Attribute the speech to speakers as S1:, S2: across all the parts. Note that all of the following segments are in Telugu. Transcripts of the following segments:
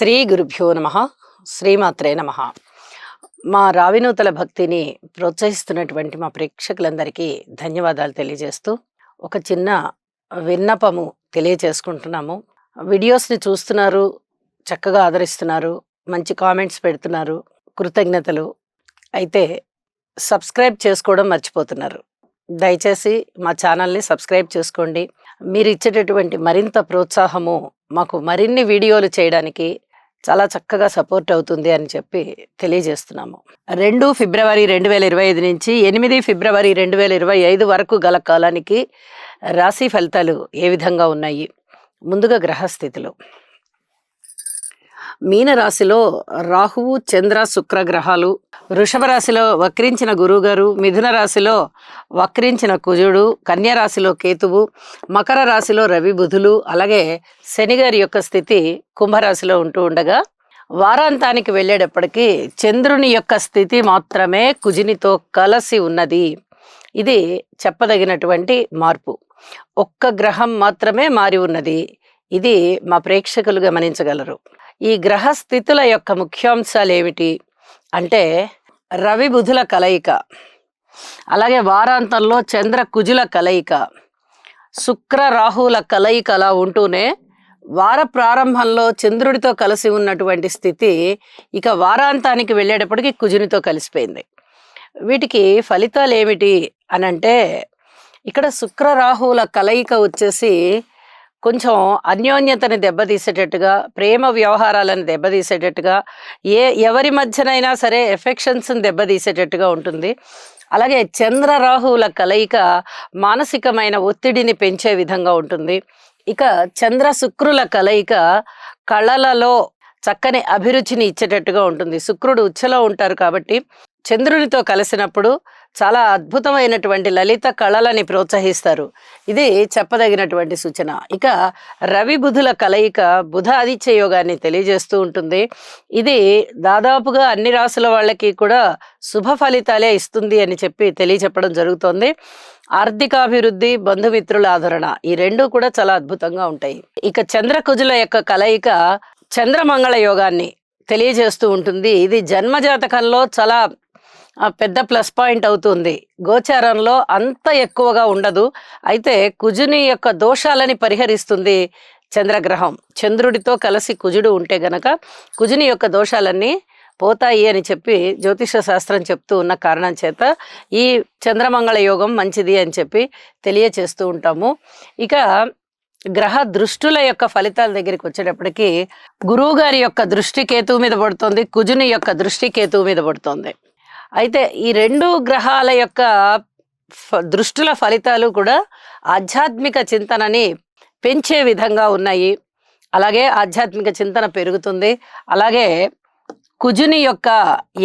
S1: శ్రీ గురుభ్యో నమః. శ్రీమాత్రే నమః. మా రావినూతల భక్తిని ప్రోత్సహిస్తున్నటువంటి మా ప్రేక్షకులందరికీ ధన్యవాదాలు తెలియజేస్తూ ఒక చిన్న విన్నపము తెలియజేసుకుంటున్నాము. వీడియోస్ని చూస్తున్నారు, చక్కగా ఆదరిస్తున్నారు, మంచి కామెంట్స్ పెడుతున్నారు, కృతజ్ఞతలు. అయితే సబ్స్క్రైబ్ చేసుకోవడం మర్చిపోతున్నారు. దయచేసి మా ఛానల్ని సబ్స్క్రైబ్ చేసుకోండి. మీరు ఇచ్చేటటువంటి మరింత ప్రోత్సాహము మాకు మరిన్ని వీడియోలు చేయడానికి చాలా చక్కగా సపోర్ట్ అవుతుంది అని చెప్పి తెలియజేస్తున్నాము. 2 ఫిబ్రవరి 2025 నుంచి 8 ఫిబ్రవరి 2025 వరకు గల కాలానికి రాశి ఫలితాలు ఏ విధంగా ఉన్నాయి? ముందుగా గ్రహస్థితులు. మీన రాశిలో రాహువు, చంద్ర, శుక్ర గ్రహాలు, వృషభ రాశిలో వక్రించిన గురువుగారు, మిథున రాశిలో వక్రించిన కుజుడు, కన్య రాశిలో కేతువు, మకర రాశిలో రవి, బుధులు, అలాగే శనిగారి యొక్క స్థితి కుంభరాశిలో ఉంటూ ఉండగా వారాంతానికి వెళ్ళేటప్పటికీ చంద్రుని యొక్క స్థితి మాత్రమే కుజునితో కలిసి ఉన్నది. ఇది చెప్పదగినటువంటి మార్పు. ఒక్క గ్రహం మాత్రమే మారి ఉన్నది. ఇది మా ప్రేక్షకులు గమనించగలరు. ఈ గ్రహ స్థితుల యొక్క ముఖ్యాంశాలు ఏమిటి అంటే రవి బుధుల కలయిక, అలాగే వారాంతంలో చంద్ర కుజుల కలయిక, శుక్ర రాహుల కలయిక అలా ఉంటూనే వార ప్రారంభంలో చంద్రుడితో కలిసి ఉన్నటువంటి స్థితి ఇక వారాంతానికి వెళ్ళేటప్పటికి కుజునితో కలిసిపోయింది. వీటికి ఫలితాలు ఏమిటి అని అంటే ఇక్కడ శుక్ర రాహుల కలయిక వచ్చేసి కొంచెం అన్యోన్యతని దెబ్బతీసేటట్టుగా, ప్రేమ వ్యవహారాలను దెబ్బతీసేటట్టుగా, ఎవరి మధ్యనైనా సరే ఎఫెక్షన్స్ని దెబ్బతీసేటట్టుగా ఉంటుంది. అలాగే చంద్ర రాహువుల కలయిక మానసికమైన ఒత్తిడిని పెంచే విధంగా ఉంటుంది. ఇక చంద్ర శుక్రుల కలయిక కళలలో చక్కని అభిరుచిని ఇచ్చేటట్టుగా ఉంటుంది. శుక్రుడు ఉచ్చలో ఉంటారు కాబట్టి చంద్రునితో కలిసినప్పుడు చాలా అద్భుతమైనటువంటి లలిత కళలని ప్రోత్సహిస్తారు. ఇది చెప్పదగినటువంటి సూచన. ఇక రవి బుధుల కలయిక బుధ ఆదిత్య యోగాన్ని తెలియజేస్తూ ఉంటుంది. ఇది దాదాపుగా అన్ని రాసుల వాళ్ళకి కూడా శుభ ఫలితాలే ఇస్తుంది అని చెప్పి తెలియచెప్పడం జరుగుతోంది. ఆర్థికాభివృద్ధి, బంధుమిత్రుల ఆదరణ, ఈ రెండూ కూడా చాలా అద్భుతంగా ఉంటాయి. ఇక చంద్ర కుజుల యొక్క కలయిక చంద్రమంగళ యోగాన్ని తెలియజేస్తూ ఉంటుంది. ఇది జన్మజాతకంలో చాలా పెద్ద ప్లస్ పాయింట్ అవుతుంది. గోచారంలో అంత ఎక్కువగా ఉండదు. అయితే కుజుని యొక్క దోషాలని పరిహరిస్తుంది చంద్రగ్రహం. చంద్రుడితో కలిసి కుజుడు ఉంటే గనక కుజుని యొక్క దోషాలన్నీ పోతాయి అని చెప్పి జ్యోతిష శాస్త్రం చెప్తూ ఉన్న కారణం చేత ఈ చంద్రమంగళ యోగం మంచిది అని చెప్పి తెలియచేస్తూ ఉంటాము. ఇక గ్రహ దృష్టుల యొక్క ఫలితాల దగ్గరికి వచ్చేటప్పటికి గురువు గారి యొక్క దృష్టి కేతువు మీద పడుతుంది, కుజుని యొక్క దృష్టి కేతువు మీద పడుతుంది. అయితే ఈ రెండు గ్రహాల యొక్క దృష్టుల ఫలితాలు కూడా ఆధ్యాత్మిక చింతనని పెంచే విధంగా ఉన్నాయి. అలాగే ఆధ్యాత్మిక చింతన పెరుగుతుంది. అలాగే కుజుని యొక్క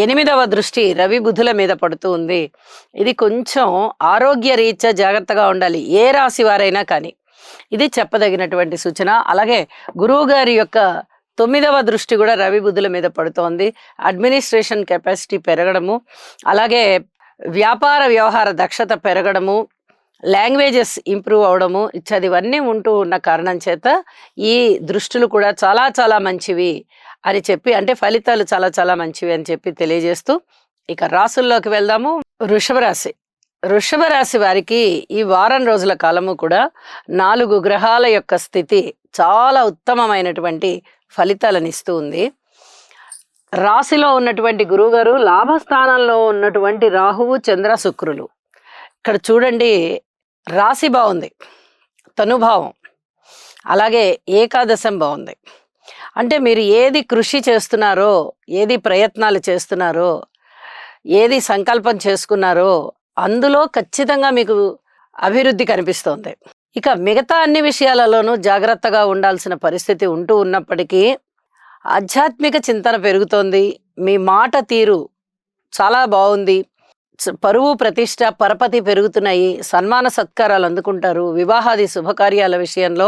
S1: 8వ దృష్టి రవి బుధుల మీద పడుతూ ఉంది. ఇది కొంచెం ఆరోగ్య రీత్యా జాగ్రత్తగా ఉండాలి, ఏ రాశి వారైనా కానీ. ఇది చెప్పదగినటువంటి సూచన. అలాగే గురువు గారి యొక్క 9వ దృష్టి కూడా రవి బుధుల మీద పడుతోంది. అడ్మినిస్ట్రేషన్ కెపాసిటీ పెరగడము, అలాగే వ్యాపార వ్యవహార దక్షత పెరగడము, లాంగ్వేజెస్ ఇంప్రూవ్ అవడము ఇవన్నీ ఉంటూ ఉన్న కారణం చేత ఈ దృష్టులు కూడా చాలా చాలా మంచివి అని చెప్పి, అంటే ఫలితాలు చాలా చాలా మంచివి అని చెప్పి తెలియజేస్తూ ఇక రాసుల్లోకి వెళ్దాము. వృషభ రాశి. వృషభ రాశి వారికి ఈ వారం రోజుల కాలము కూడా 4 గ్రహాల యొక్క స్థితి చాలా ఉత్తమమైనటువంటి ఫలితాలను ఇస్తూ ఉంది. రాశిలో ఉన్నటువంటి గురువుగారు, లాభస్థానంలో ఉన్నటువంటి రాహువు, చంద్ర, శుక్రులు. ఇక్కడ చూడండి, రాశి బాగుంది, తనుభావం, అలాగే ఏకాదశం బాగుంది. అంటే మీరు ఏది కృషి చేస్తున్నారో, ఏది ప్రయత్నాలు చేస్తున్నారో, ఏది సంకల్పం చేసుకున్నారో అందులో ఖచ్చితంగా మీకు అభివృద్ధి కనిపిస్తోంది. ఇక మిగతా అన్ని విషయాలలోనూ జాగ్రత్తగా ఉండాల్సిన పరిస్థితి ఉంటూ ఉన్నప్పటికీ ఆధ్యాత్మిక చింతన పెరుగుతోంది. మీ మాట తీరు చాలా బాగుంది. పరువు, ప్రతిష్ట, పరపతి పెరుగుతున్నాయి. సన్మాన సత్కారాలు అందుకుంటారు. వివాహాది శుభకార్యాల విషయంలో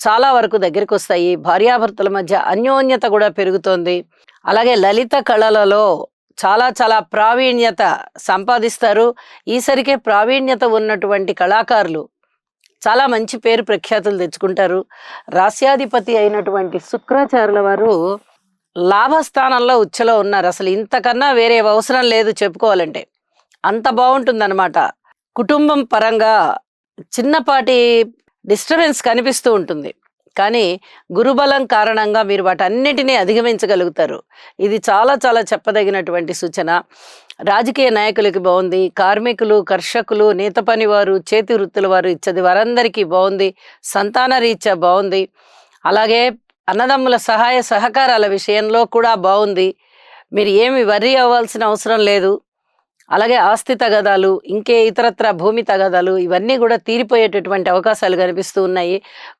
S1: చాలా వరకు దగ్గరికి వస్తాయి. భార్యాభర్తల మధ్య అన్యోన్యత కూడా పెరుగుతోంది. అలాగే లలిత కళలలో చాలా చాలా ప్రావీణ్యత సంపాదిస్తారు. ఈసరికే ప్రావీణ్యత ఉన్నటువంటి కళాకారులు చాలా మంచి పేరు ప్రఖ్యాతులు తెచ్చుకుంటారు. రాస్యాధిపతి అయినటువంటి శుక్రాచార్యుల వారు లాభస్థానంలో ఉచ్చలో ఉన్నారు. అసలు ఇంతకన్నా వేరే అవసరం లేదు చెప్పుకోవాలంటే. అంత బావుంటుందనమాట. కుటుంబం పరంగా చిన్నపాటి డిస్టర్బెన్స్ కనిపిస్తూ ఉంటుంది. కానీ గురుబలం కారణంగా మీరు వాటన్నిటిని అధిగమించగలుగుతారు. ఇది చాలా చాలా చెప్పదగినటువంటి సూచన. రాజకీయ నాయకులకి బావుంది. కార్మికులు, కర్షకులు, నేత పనివారు, చేతి వృత్తుల వారు ఇచ్చది వారందరికీ బావుంది. సంతాన రీత్యా బావుంది. అలాగే అన్నదమ్ముల సహాయ సహకారాల విషయంలో కూడా బావుంది. మీరు ఏమి వర్రీ అవ్వాల్సిన అవసరం లేదు. అలాగే ఆస్తి తగాదాలు, ఇంకే ఇతరత్రా భూమి తగాదాలు ఇవన్నీ కూడా తీరిపోయేటటువంటి అవకాశాలు కనిపిస్తూ ఉన్నాయి.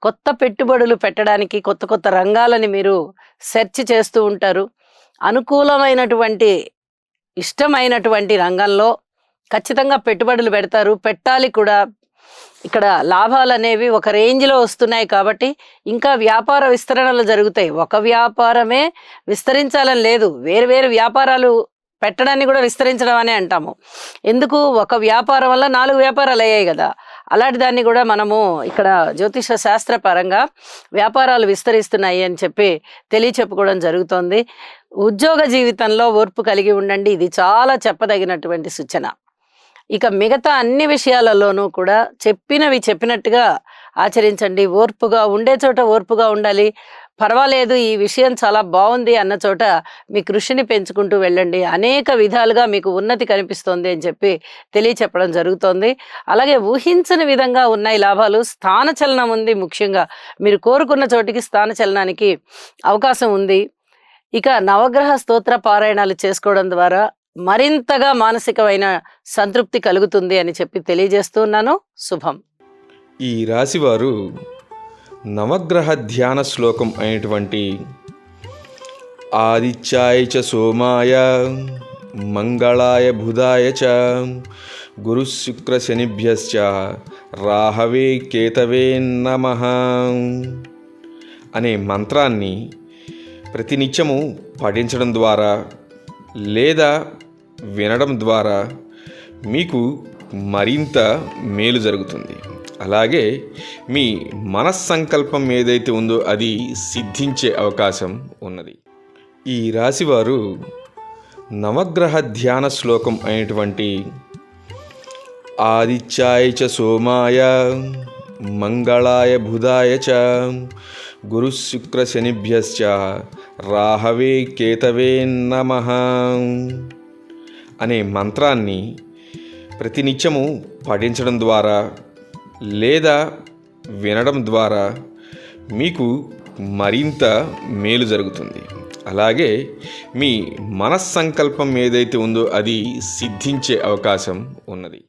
S1: కొత్త పెట్టుబడులు పెట్టడానికి కొత్త కొత్త రంగాలని మీరు సెర్చ్ చేస్తూ ఉంటారు. అనుకూలమైనటువంటి, ఇష్టమైనటువంటి రంగంలో ఖచ్చితంగా పెట్టుబడులు పెడతారు. పెట్టాలి కూడా. ఇక్కడ లాభాలనేవి ఒక రేంజ్‌లో వస్తున్నాయి కాబట్టి ఇంకా వ్యాపార విస్తరణలు జరుగుతాయి. ఒక వ్యాపారమే విస్తరించాలని లేదు. వేరు వేరు వ్యాపారాలు పెట్టడాన్ని కూడా విస్తరించడం అనే అంటాము. ఎందుకు? ఒక వ్యాపారం వల్ల 4 వ్యాపారాలు అయ్యాయి కదా! అలాంటి దాన్ని కూడా మనము ఇక్కడ జ్యోతిష శాస్త్ర పరంగా వ్యాపారాలు విస్తరిస్తున్నాయి అని చెప్పి తెలియచెప్పుకోవడం జరుగుతోంది. ఉద్యోగ జీవితంలో ఓర్పు కలిగి ఉండండి. ఇది చాలా చెప్పదగినటువంటి సూచన. ఇక మిగతా అన్ని విషయాలలోనూ కూడా చెప్పినవి చెప్పినట్టుగా ఆచరించండి. ఓర్పుగా ఉండే చోట ఓర్పుగా ఉండాలి. పర్వాలేదు, ఈ విషయం చాలా బావుంది అన్న చోట మీ కృషిని పెంచుకుంటూ వెళ్ళండి. అనేక విధాలుగా మీకు ఉన్నతి కనిపిస్తోంది అని చెప్పి తెలియచెప్పడం జరుగుతోంది. అలాగే ఊహించని విధంగా ఉన్నాయి లాభాలు. స్థానచలనం ఉంది. ముఖ్యంగా మీరు కోరుకున్న చోటికి స్థానచలనానికి అవకాశం ఉంది. ఇక నవగ్రహ స్తోత్ర పారాయణాలు చేసుకోవడం ద్వారా మరింతగా మానసికమైన సంతృప్తి కలుగుతుంది అని చెప్పి తెలియజేస్తున్నాను. శుభం.
S2: ఈ రాశివారు నవగ్రహ ధ్యాన శ్లోకం అయినటువంటి ఆదిత్యాయ చ సోమాయ మంగళాయ బుధాయ చ గురు శుక్ర శనిభ్యశ్చ రాహవే కేతవే నమః అనే మంత్రాన్ని ప్రతినిత్యము పఠించడం ద్వారా లేదా వినడం ద్వారా మీకు మరింత మేలు జరుగుతుంది. అలాగే మీ మనస్సంకల్పం ఏదైతే ఉందో అది సిద్ధించే అవకాశం ఉన్నది. ఈ రాశివారు నవగ్రహ ధ్యాన శ్లోకం అయినటువంటి ఆదిత్యాయ చ సోమాయ మంగళాయ బుధాయ చ గురు శుక్ర శనిభ్యశ్చ రాహవే కేతవే నమః అనే మంత్రాన్ని ప్రతినిత్యము పఠించడం ద్వారా లేదా వినడం ద్వారా మీకు మరింత మేలు జరుగుతుంది. అలాగే మీ మనస్సంకల్పం ఏదైతే ఉందో అది సిద్ధించే అవకాశం ఉన్నది.